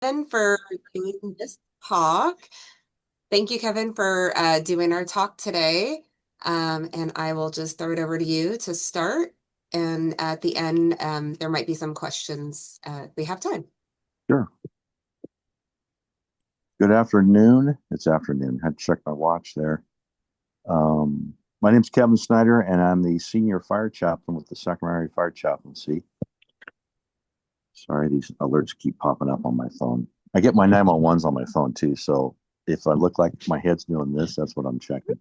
Kevin, for doing this talk. Thank you, Kevin, for doing our talk today. And I will just throw it over to you to start. And at the end, there might be some questions. We have time. Sure. Good afternoon. It's afternoon. Had to check my watch there. My name's Kevin Snider, and I'm the senior fire chaplain with the Sacramento Fire Chaplaincy. Sorry, these alerts keep popping up on my phone. I get my 911s on my phone too, so if I look like my head's doing this, that's what I'm checking.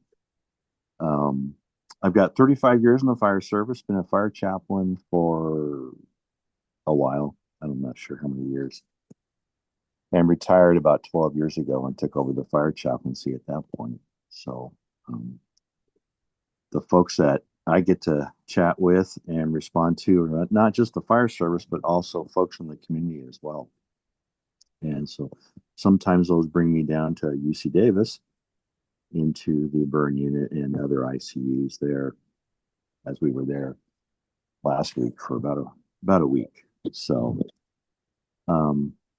Um, I've got 35 years in the fire service, been a fire chaplain for a while. I'm not sure how many years. And retired about 12 years ago and took over the fire chaplaincy at that point. So um, the folks that I get to chat with and respond to are not just the fire service, but also folks from the community as well. And so sometimes those bring me down to UC Davis into the burn unit and other ICUs there, as we were there last week for about a week. So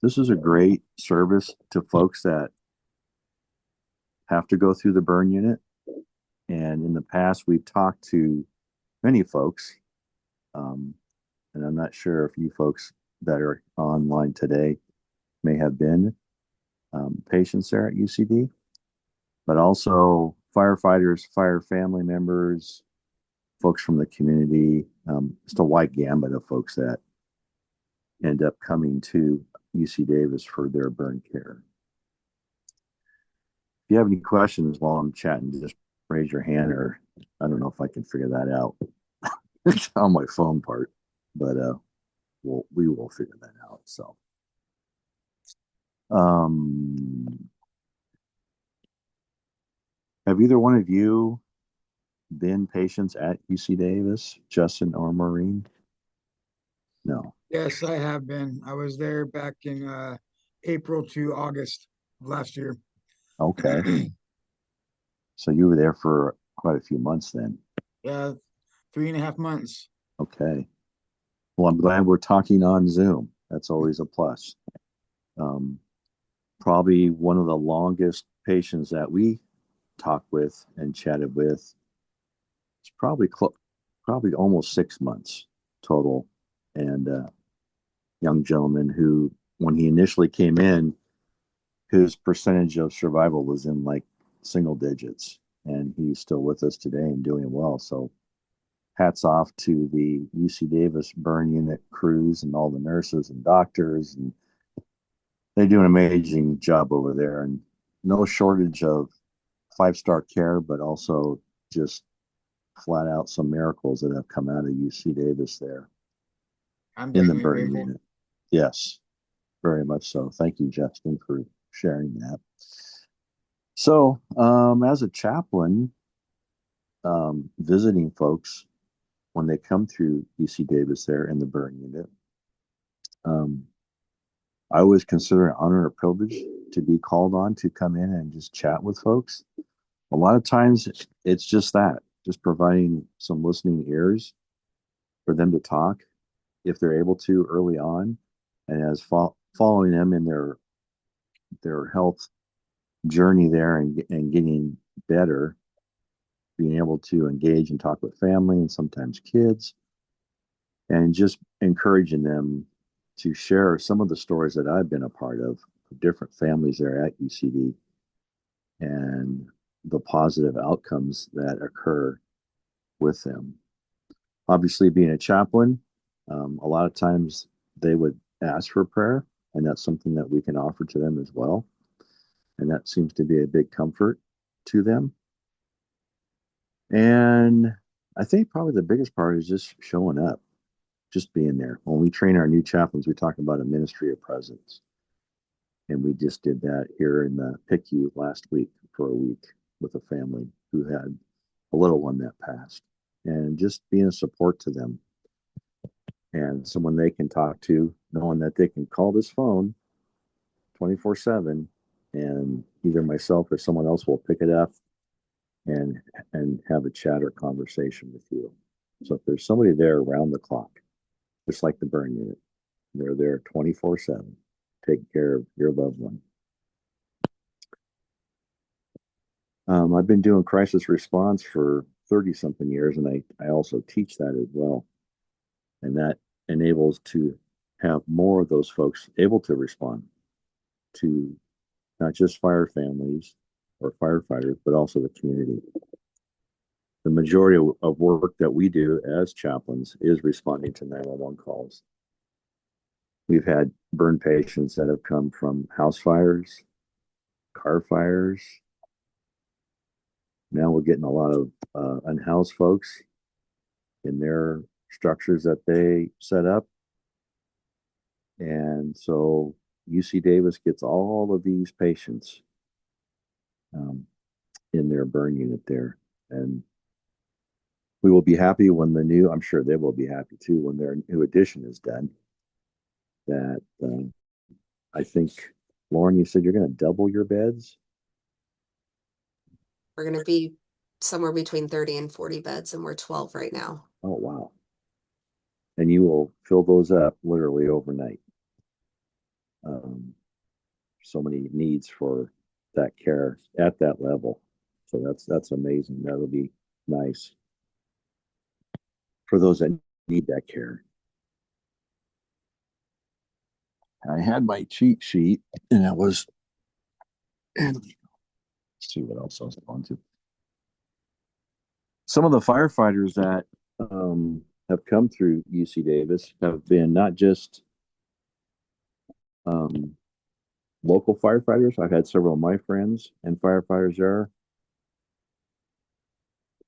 this is a great service to folks that have to go through the burn unit. And in the past, we've talked to many folks, um, and I'm not sure if you folks that are online today may have been patients there at UCD, but also firefighters, fire family members, folks from the community, just a wide gambit of folks that end up coming to UC Davis for their burn care. If you have any questions while I'm chatting, just raise your hand, or I don't know if I can figure that out on my phone part, but we will figure that out. So, um, have either one of you been patients at UC Davis, Justin or Maureen? No. Yes, I have been. I was there back in April to August of last year. Okay. So you were there for quite a few months then. Yeah, 3.5 months. Okay. Well, I'm glad we're talking on Zoom. That's always a plus. Um, Probably one of the longest patients that we talked with and chatted with. It's probably almost 6 months total. And young gentleman who, when he initially came in, his percentage of survival was in like single digits, and he's still with us today and doing well. So hats off to the UC Davis burn unit crews and all the nurses and doctors, and they do an amazing job over there, and no shortage of five-star care, but also just flat out some miracles that have come out of UC Davis there I'm in the definitely burn grateful. unit. Yes, very much so. Thank you, Justin, for sharing that. So, as a chaplain, visiting folks when they come through UC Davis there in the burn unit, um, I always consider it an honor or privilege to be called on to come in and just chat with folks. A lot of times it's just that, just providing some listening ears for them to talk if they're able to early on, and as following them in their health journey there and getting better, being able to engage and talk with family and sometimes kids, and just encouraging them to share some of the stories that I've been a part of different families there at UCD and the positive outcomes that occur with them. Obviously, being a chaplain, a lot of times they would ask for prayer, and that's something that we can offer to them as well. And that seems to be a big comfort to them. And I think probably the biggest part is just showing up, just being there. When we train our new chaplains, we talk about a ministry of presence. And we just did that here in the PICU last week for a week with a family who had a little one that passed. And just being a support to them and someone they can talk to, knowing that they can call this phone 24/7, and either myself or someone else will pick it up and have a chat or conversation with you. So if there's somebody there around the clock, just like the burn unit, they're there 24/7 taking care of your loved one. I've been doing crisis response for 30 something years, and I also teach that as well. And that enables to have more of those folks able to respond to not just fire families or firefighters, but also the community. The majority of work that we do as chaplains is responding to 911 calls. We've had burn patients that have come from house fires, car fires. Now we're getting a lot of unhoused folks in their structures that they set up. And so UC Davis gets all of these patients um, in their burn unit there. And we will be happy when I'm sure they will be happy too, when their new addition is done. That I think, Lauren, you said you're going to double your beds? We're going to be somewhere between 30 and 40 beds, and we're 12 right now. Oh, wow. And you will fill those up literally overnight. So many needs for that care at that level. So that's amazing. That'll be nice for those that need that care. I had my cheat sheet, and it was, and let's see what else I was going to. Some of the firefighters that have come through UC Davis have been not just um, local firefighters. I've had several of my friends and firefighters there,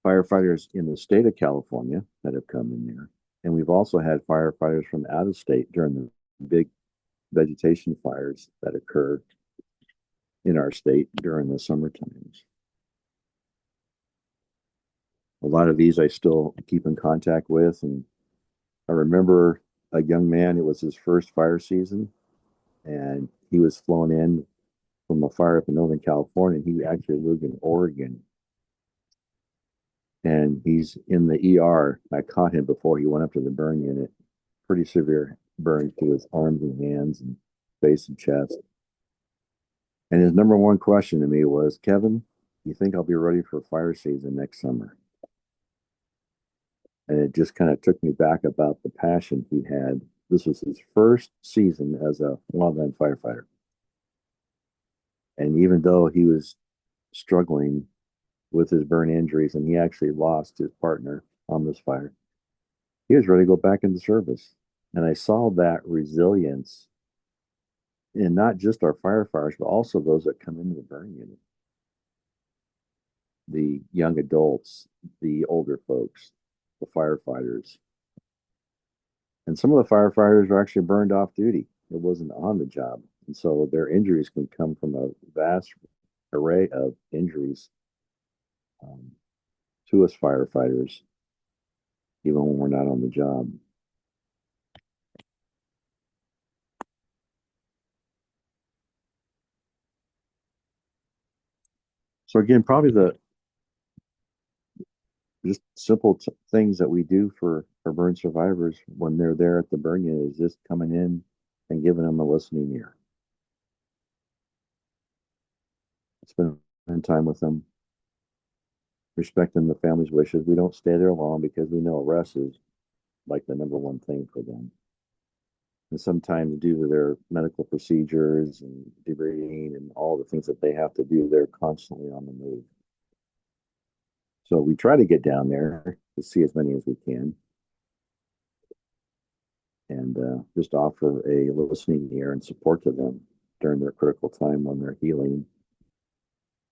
firefighters in the state of California that have come in there. And we've also had firefighters from out of state during the big vegetation fires that occur in our state during the summer times. A lot of these I still keep in contact with. And I remember a young man, it was his first fire season, and he was flown in from a fire up in Northern California. He actually lived in Oregon. And he's in the ER. I caught him before he went up to the burn unit. Pretty severe burns to his arms and hands and face and chest. And his number one question to me was, Kevin, you think I'll be ready for fire season next summer? And it just kind of took me back about the passion he had. This was his first season as a wildland firefighter. And even though he was struggling with his burn injuries and he actually lost his partner on this fire, he was ready to go back into service. And I saw that resilience in not just our firefighters, but also those that come into the burn unit. The young adults, the older folks, the firefighters. And some of the firefighters are actually burned off duty. It wasn't on the job. And so their injuries can come from a vast array of injuries um, to us firefighters, even when we're not on the job. So again, probably the just simple things that we do for burn survivors when they're there at the burn unit is just coming in and giving them a listening ear. Spending time with them, respecting the family's wishes. We don't stay there long because we know rest is like the number one thing for them. And sometimes due to their medical procedures and debriefing and all the things that they have to do, they're constantly on the move. So we try to get down there to see as many as we can and just offer a listening ear and support to them during their critical time when they're healing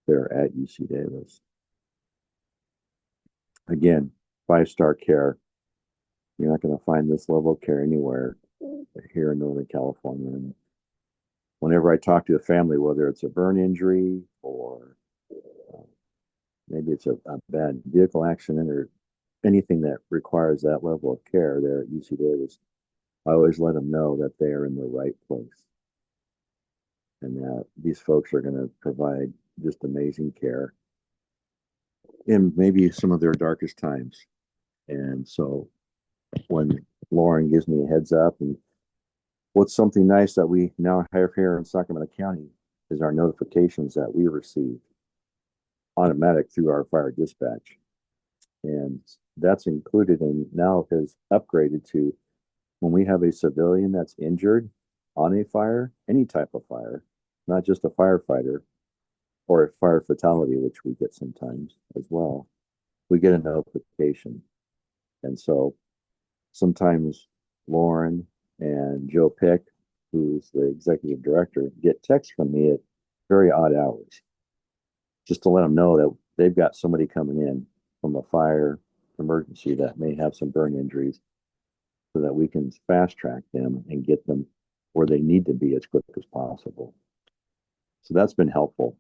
there at UC Davis. Again, 5-star care. You're not going to find this level of care anywhere here in Northern California. And whenever I talk to a family, whether it's a burn injury or maybe it's a bad vehicle accident or anything that requires that level of care there at UC Davis, I always let them know that they are in the right place and that these folks are going to provide just amazing care in maybe some of their darkest times. And so when Lauren gives me a heads up and What's something nice that we now have here in Sacramento County is our notifications that we receive automatic through our fire dispatch. And that's included and now has upgraded to when we have a civilian that's injured on a fire, any type of fire, not just a firefighter or a fire fatality, which we get sometimes as well, we get a notification. And so sometimes Lauren and Joe Pick, who's the executive director, get texts from me at very odd hours just to let them know that they've got somebody coming in from a fire emergency that may have some burn injuries so that we can fast track them and get them where they need to be as quick as possible. So that's been helpful.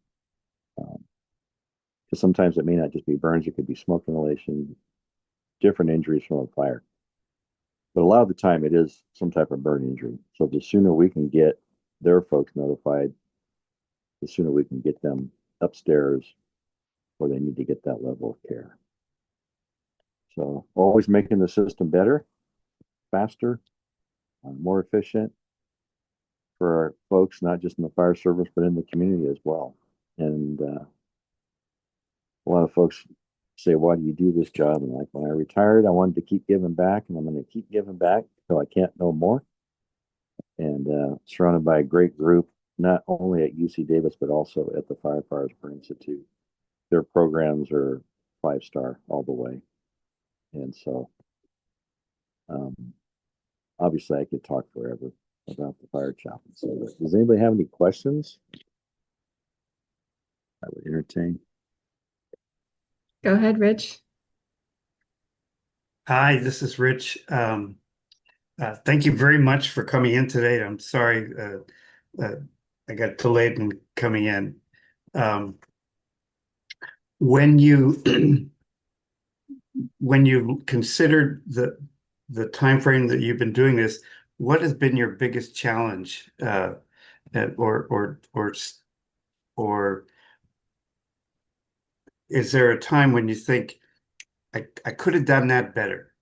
Because sometimes it may not just be burns, it could be smoke inhalation, different injuries from a fire. But a lot of the time it is some type of burn injury. So the sooner we can get their folks notified, the sooner we can get them upstairs where they need to get that level of care. So always making the system better, faster, more efficient for our folks, not just in the fire service, but in the community as well. And a lot of folks say, why do you do this job? And like, when I retired, I wanted to keep giving back, and I'm going to keep giving back until I can't no more. And surrounded by a great group, not only at UC Davis, but also at the Firefighters Institute. Their programs are 5-star all the way. And so, um, obviously, I could talk forever about the fire chaplain. So, does anybody have any questions? I would entertain. Go ahead, Rich. Hi, this is Rich. Thank you very much for coming in today. I'm sorry I got delayed in coming in. Um, when you when you considered the time frame that you've been doing this, what has been your biggest challenge, or is there a time when you think I could have done that better?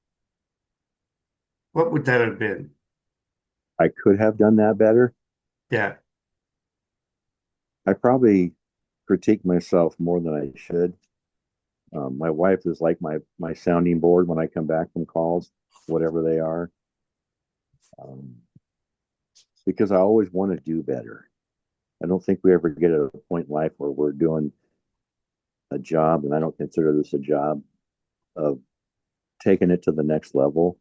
What would that have been? I could have done that better. Yeah. I probably critique myself more than I should. My wife is like my sounding board when I come back from calls, whatever they are, um, because I always want to do better. I don't think we ever get at a point in life where we're doing a job, and I don't consider this a job, of taking it to the next level,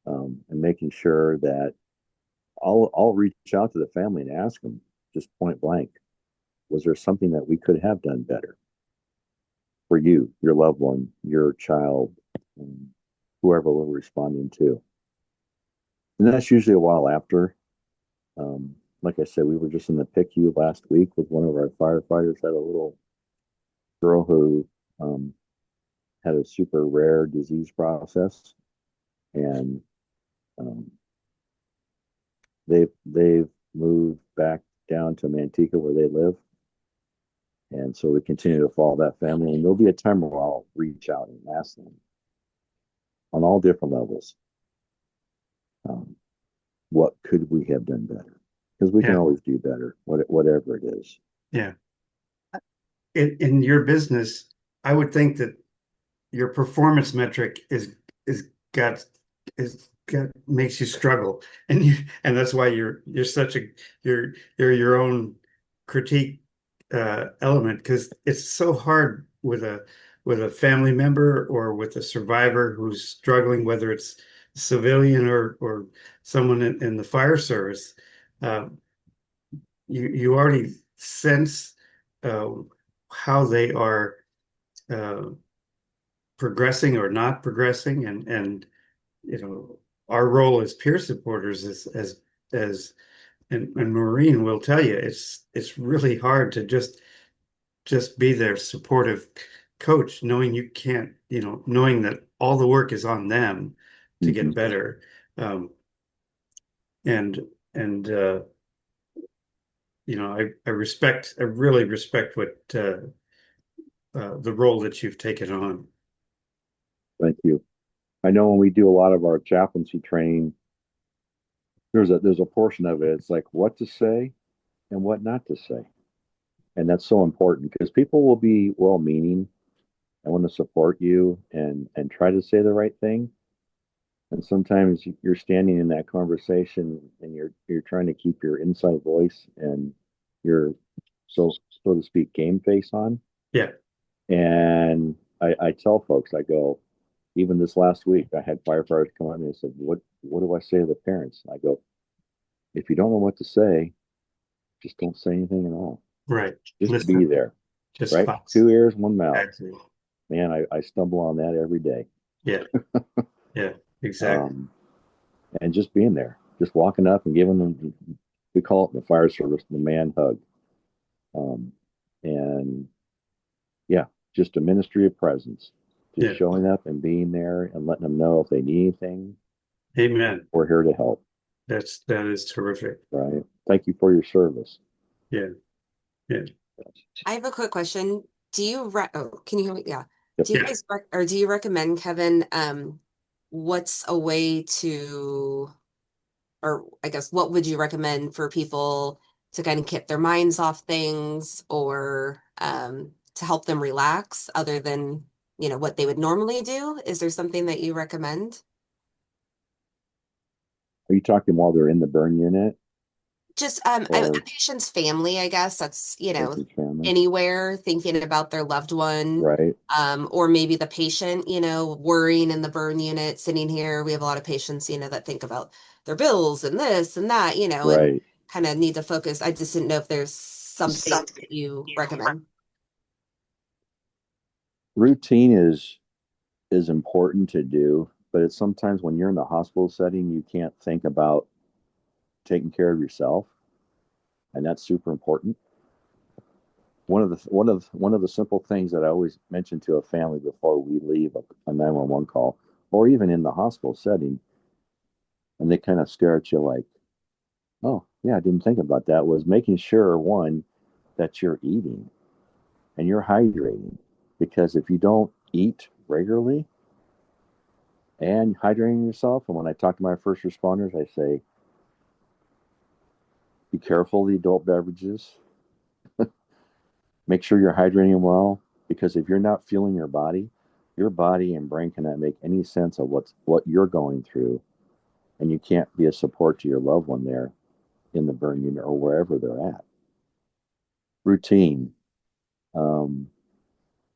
and making sure that I'll reach out to the family and ask them just point blank, was there something that we could have done better for you, your loved one, your child, whoever we're responding to? And that's usually a while after. Like I said, we were just in the PICU last week with one of our firefighters, had a little girl who had a super rare disease process, and um, they've moved back down to Manteca where they live, and so we continue to follow that family. And there'll be a time where I'll reach out and ask them on all different levels, um, what could we have done better? Because we can Yeah. always do better, whatever it is. Yeah. In your business, I would think that your performance metric is got is got makes you struggle, and that's why you're such a you're your own critique element, because it's so hard with a family member or with a survivor who's struggling, whether it's civilian or someone in the fire service. Um, you already sense uh, how they are uh, progressing or not progressing, and our role as peer supporters as and Maureen will tell you, it's really hard to just be their supportive coach, knowing you can't, knowing that all the work is on them to Mm-hmm. get better. um, and and I really respect what the role that you've taken on. Thank you. I know when we do a lot of our chaplaincy training, there's a portion of it. It's like what to say and what not to say. And that's so important because people will be well-meaning and want to support you and try to say the right thing. And sometimes you're standing in that conversation and you're trying to keep your inside voice and your so to speak game face on. Yeah. And I tell folks, I go, even this last week, I had firefighters come on and they said, what do I say to the parents? I go, if you don't know what to say, just don't say anything at all. Right. Just be Listen. there, Just right? box. Two ears, one mouth. Exactly. Man, I stumble on that every day. Yeah. Yeah. Exactly. Um, and just being there, just walking up and giving them, we call it in the fire service, the man hug. Um, and yeah, just a ministry of presence, just Yeah. showing up and being there and letting them know if they need anything, Amen. we're here to help. That is terrific. Right. Thank you for your service. Yeah. Yeah. I have a quick question. Do you can you hear me? Yeah. Yep. Do you Yeah. guys or do you recommend, Kevin, what's a way to, or I guess what would you recommend for people to kind of get their minds off things, or to help them relax other than, what they would normally do? Is there something that you recommend? Are you talking while they're in the burn unit Just a or patient's family, I guess. That's, patient's family? anywhere thinking about their loved one, Right. or maybe the patient, worrying in the burn unit, sitting here. We have a lot of patients, that think about their bills and this and that, and Right. kind of need to focus. I just didn't know if there's something that you recommend. Routine is important to do, but it's sometimes when you're in the hospital setting, you can't think about taking care of yourself, and that's super important. One of the simple things that I always mention to a family before we leave a 911 call, or even in the hospital setting, and they kind of stare at you like, "Oh, yeah, I didn't think about that," was making sure one that you're eating and you're hydrating, because if you don't eat regularly and hydrating yourself, and when I talk to my first responders, I say, be careful of the adult beverages. Make sure you're hydrating well, because if you're not feeling your body and brain cannot make any sense of what you're going through, and you can't be a support to your loved one there in the burn unit or wherever they're at. Routine. Um,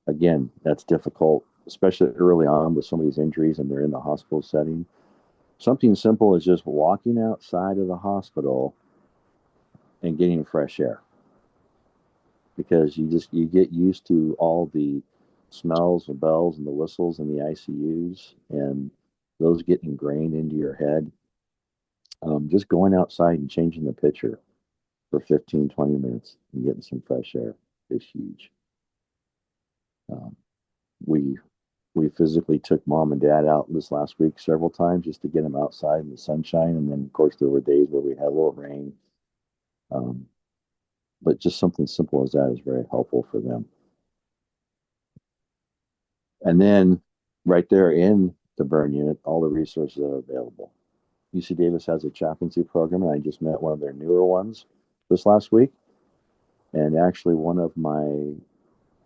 Again, that's difficult, especially early on with some of these injuries and they're in the hospital setting. Something simple is just walking outside of the hospital and getting fresh air, because you get used to all the smells, the bells, and the whistles in the ICUs, and those get ingrained into your head. Just going outside and changing the picture for 15, 20 minutes and getting some fresh air is huge. Um, we we physically took mom and dad out this last week several times just to get them outside in the sunshine, and then of course there were days where we had a little rain. Um, but just something simple as that is very helpful for them. And then right there in the burn unit, all the resources are available. UC Davis has a chaplaincy program, and I just met one of their newer ones this last week. And actually, one of my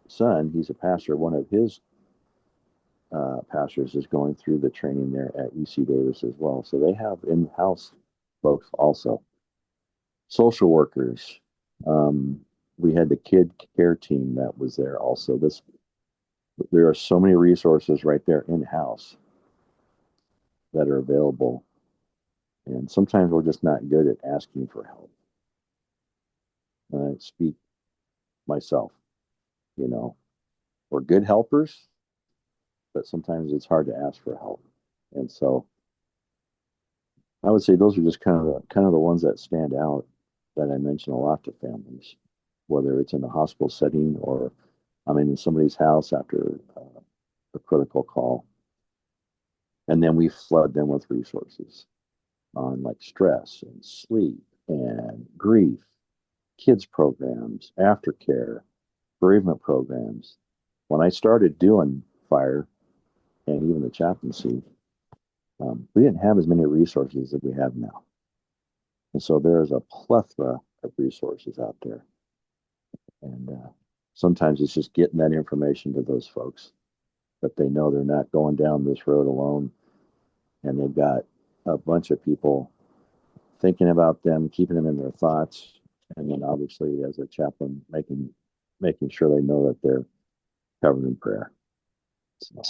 son, he's a pastor, one of his pastors is going through the training there at UC Davis as well. So they have in-house folks also. Social workers. Um, we had the kid care team that was there also. There are so many resources right there in-house that are available. And sometimes we're just not good at asking for help. I speak myself, you know, we're good helpers, but sometimes it's hard to ask for help. And so I would say those are just kind of the ones that stand out that I mention a lot to families, whether it's in the hospital setting or I'm in somebody's house after a critical call. And then we flood them with resources on like stress and sleep and grief, kids programs, aftercare, bereavement programs. When I started doing fire and even the chaplaincy, we didn't have as many resources that we have now. And so there's a plethora of resources out there. And sometimes it's just getting that information to those folks that they know they're not going down this road alone. And they've got a bunch of people thinking about them, keeping them in their thoughts. And then obviously as a chaplain, making sure they know that they're covered in prayer. So,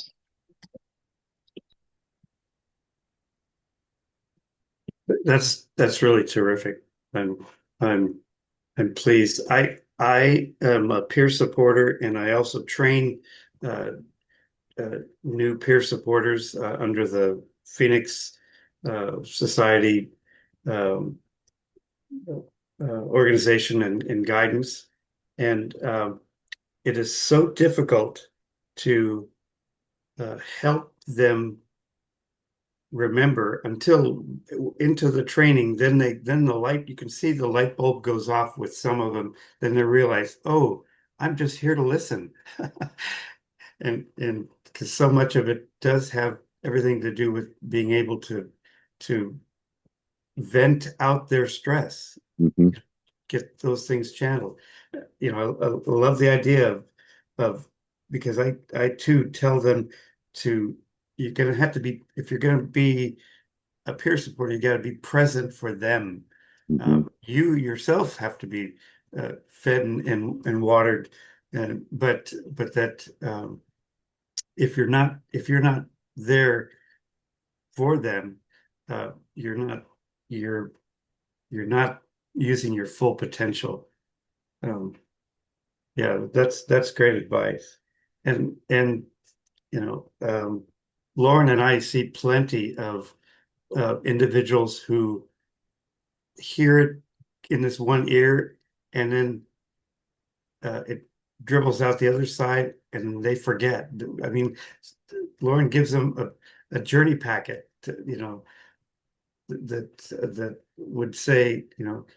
That's really terrific. I'm I'm I'm pleased. I am a peer supporter, and I also train uh, new peer supporters under the Phoenix Society um, organization and guidance. And it is so difficult to help them remember until into the training. Then the light, you can see the light bulb goes off with some of them. Then they realize, oh, I'm just here to listen. And because so much of it does have everything to do with being able to vent out their stress, mm-hmm, get those things channeled. I love the idea of because I too tell them to you're gonna have to be if you're gonna be a peer supporter, you got to be present for them. mm-hmm, You yourself have to be fed and watered, but that if you're not there for them, you're not you're you're not using your full potential. Um, yeah, that's great advice. And Lauren and I see plenty of individuals who hear it in this one ear and then it dribbles out the other side and they forget. I mean, Lauren gives them a journey packet that would say,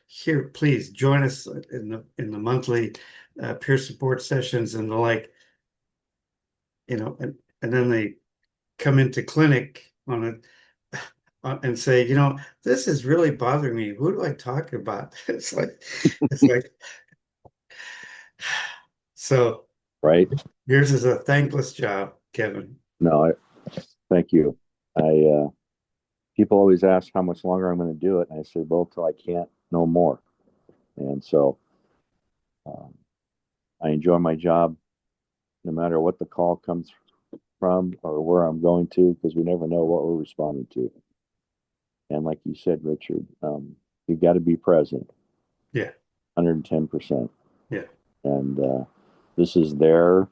here, please join us in the monthly peer support sessions and the like, and then they come into clinic and say, this is really bothering me. Who do I talk about? It's like so right. yours is a thankless job, Kevin. No, thank you. I People always ask how much longer I'm going to do it, and I say, well, till I can't no more. And so um, I enjoy my job, no matter what the call comes from or where I'm going to, because we never know what we're responding to. And like you said, Richard, you got to be present, Yeah, 110%. yeah, And this is their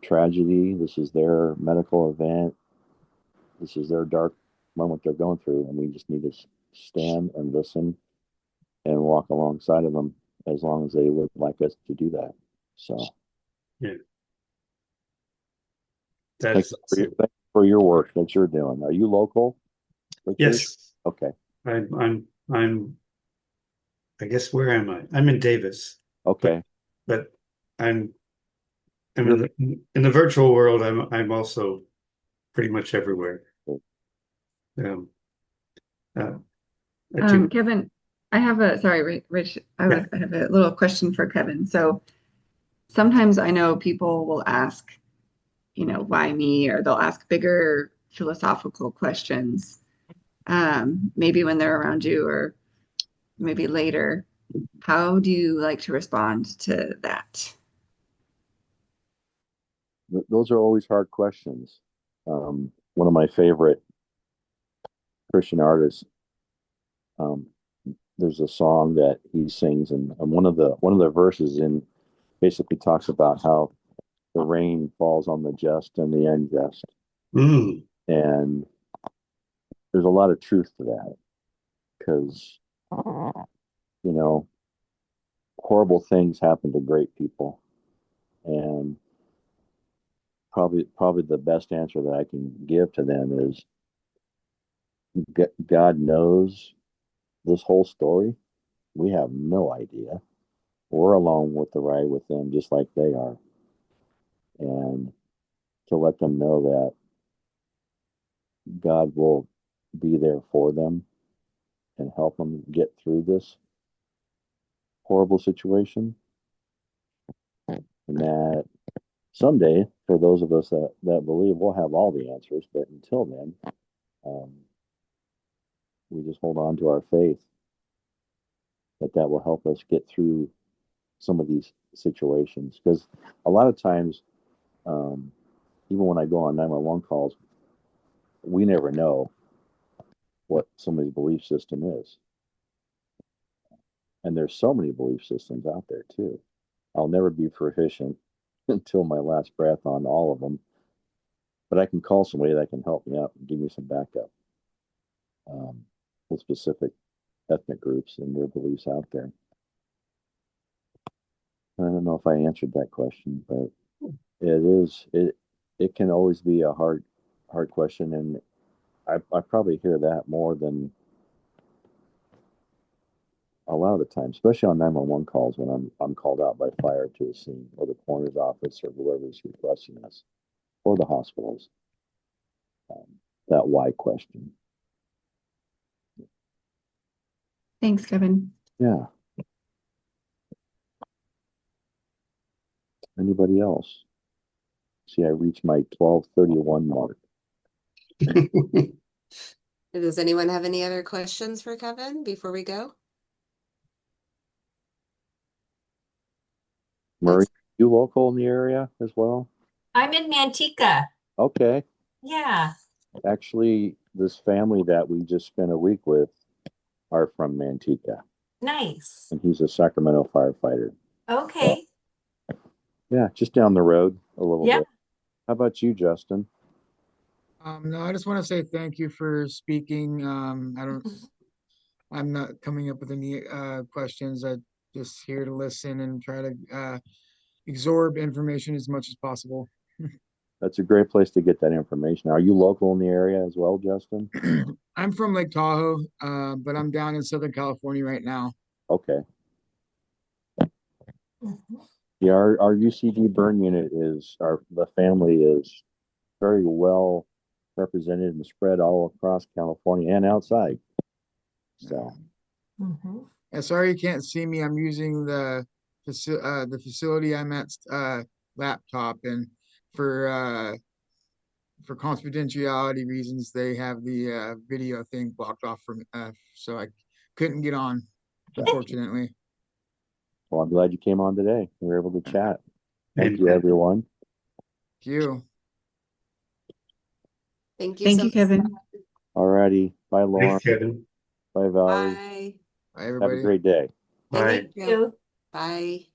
tragedy. This is their medical event. This is their dark moment they're going through, and we just need to stand and listen and walk alongside of them as long as they would like us to do that. So yeah. thank That's you thank you for your work that you're doing. Are you local, Richard? yes. Okay. I'm I guess where am I? I'm in Davis, but Okay. but I'm I'm You're in the virtual world. I'm also pretty much everywhere. Um, uh, I do. Kevin, I have a sorry, Rich. Yeah. I have a little question for Kevin. So sometimes I know people will ask, why me, or they'll ask bigger philosophical questions. Maybe when they're around you, or maybe later. How do you like to respond to that? those are always hard questions. One of my favorite Christian artists, um, there's a song that he sings, and one of the verses in basically talks about how the rain falls on the just and the unjust, Mm, and there's a lot of truth to that because you know horrible things happen to great people, and probably the best answer that I can give to them is God knows this whole story. We have no idea. We're along with the ride with them just like they are. And to let them know that God will be there for them can help them get through this horrible situation. And that someday, for those of us that believe, we'll have all the answers. But until then, we just hold on to our faith that will help us get through some of these situations. Because a lot of times, even when I go on 911 calls, we never know what somebody's belief system is. And there's so many belief systems out there too. I'll never be proficient until my last breath on all of them, but I can call somebody that can help me out and give me some backup with specific ethnic groups and their beliefs out there. I don't know if I answered that question, but it can always be a hard question, and I probably hear that more than a lot of the time, especially on 911 calls when I'm called out by fire to a scene, or the coroner's office, or whoever's requesting us, or the hospitals. That why question. Thanks, Kevin. Yeah. Anybody else? See, I reached my 12:31 mark. Does anyone have any other questions for Kevin before we go? Murray, you local in the area as well? I'm in Manteca. Okay. Yeah. Actually, this family that we just spent a week with are from Manteca, Nice. and he's a Sacramento firefighter. Okay. Yeah, just down the road a little Yeah. bit. How about you, Justin? No, I just want to say thank you for speaking. I'm not coming up with any questions. I'm just here to listen and try to absorb information as much as possible. That's a great place to get that information. Are you local in the area as well, Justin? I'm from Lake Tahoe, but I'm down in Southern California right now. Okay. Mhm. Yeah, our UCD burn unit the family is very well represented and spread all across California and outside. So Mhm. Yeah, sorry you can't see me. I'm using the facility I'm at laptop, and for confidentiality reasons, they have the video thing blocked off from so I couldn't get on, unfortunately. well, I'm glad you came on today. We were able to chat. Thank And you, everyone. Thank you. Thank you Thank so you, Kevin. All righty. Bye, Lauren. thanks, Kevin. Bye, much. Valerie. Bye. Bye, Have a everybody. great day. Bye. Thank Thank you. you. Bye.